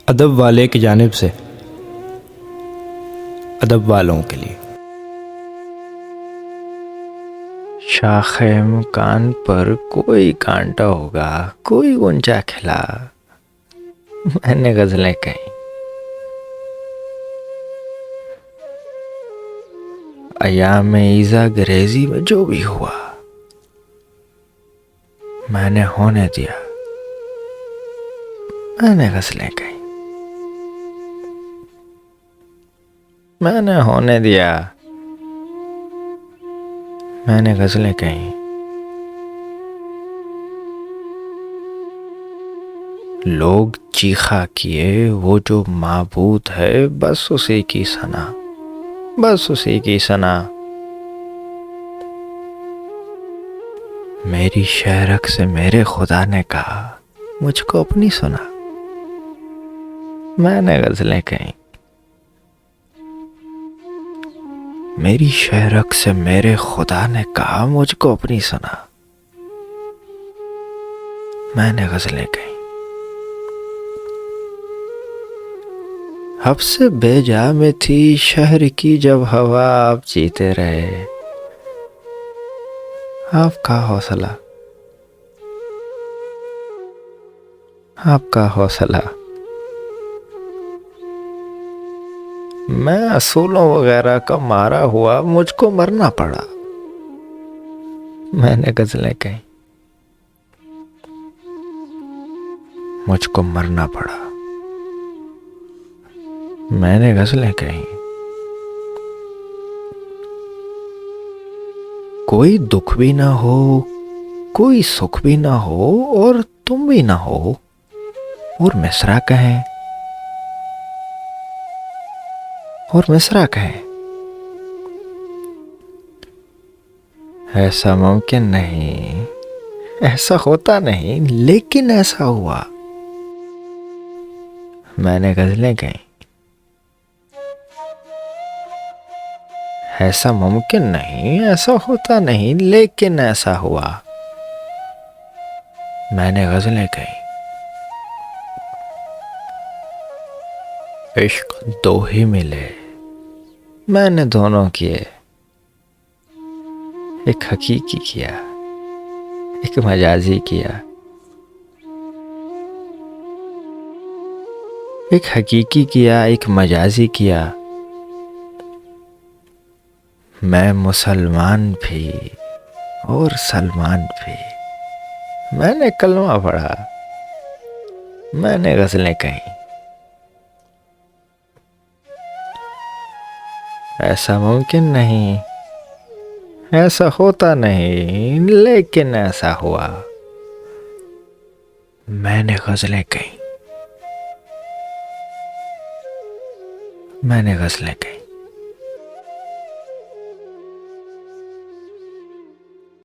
ادب والے کی جانب سے ادب والوں کے لیے۔ شاخ مکان پر کوئی کانٹا ہوگا، کوئی غنچہ کھلا، میں نے غزلیں کہیں۔ ایام ایذا گریزی میں جو بھی ہوا میں نے ہونے دیا، میں نے غزلیں کہیں۔ میں نے ہونے دیا، میں نے غزلیں کہیں۔ لوگ چیخا کیے وہ جو معبود ہے، بس اسی کی ثنا، بس اسی کی ثنا۔ میری شہرک سے میرے خدا نے کہا، مجھ کو اپنی سنا، میں نے غزلیں کہیں۔ میری شہرک سے میرے خدا نے کہا، مجھ کو اپنی سنا، میں نے غزلیں کہیں۔ حب سے بے جا میں تھی شہر کی جب ہوا، آپ جیتے رہے، آپ کا حوصلہ، آپ کا حوصلہ۔ میں اصولوں وغیرہ کا مارا ہوا، مجھ کو مرنا پڑا، میں نے غزلیں کہیں۔ مجھ کو مرنا پڑا، میں نے غزلیں کہیں۔ کوئی دکھ بھی نہ ہو، کوئی سکھ بھی نہ ہو، اور تم بھی نہ ہو، اور مصرع کہیں، اور مصرع کہیں۔ ایسا ممکن نہیں، ایسا ہوتا نہیں، لیکن ایسا ہوا، میں نے غزلیں کہیں۔ ایسا ممکن نہیں، ایسا ہوتا نہیں، لیکن ایسا ہوا، میں نے غزلیں کہیں۔ عشق دو ہی ملے، میں نے دونوں کیے، ایک حقیقی کیا، ایک مجازی کیا، ایک حقیقی کیا، ایک مجازی کیا۔ میں مسلمان بھی اور سلمان بھی، میں نے کلمہ پڑھا، میں نے غزلیں کہیں۔ ایسا ممکن نہیں، ایسا ہوتا نہیں، لیکن ایسا ہوا، میں نے غزلیں کہیں، میں نے غزلیں کہیں۔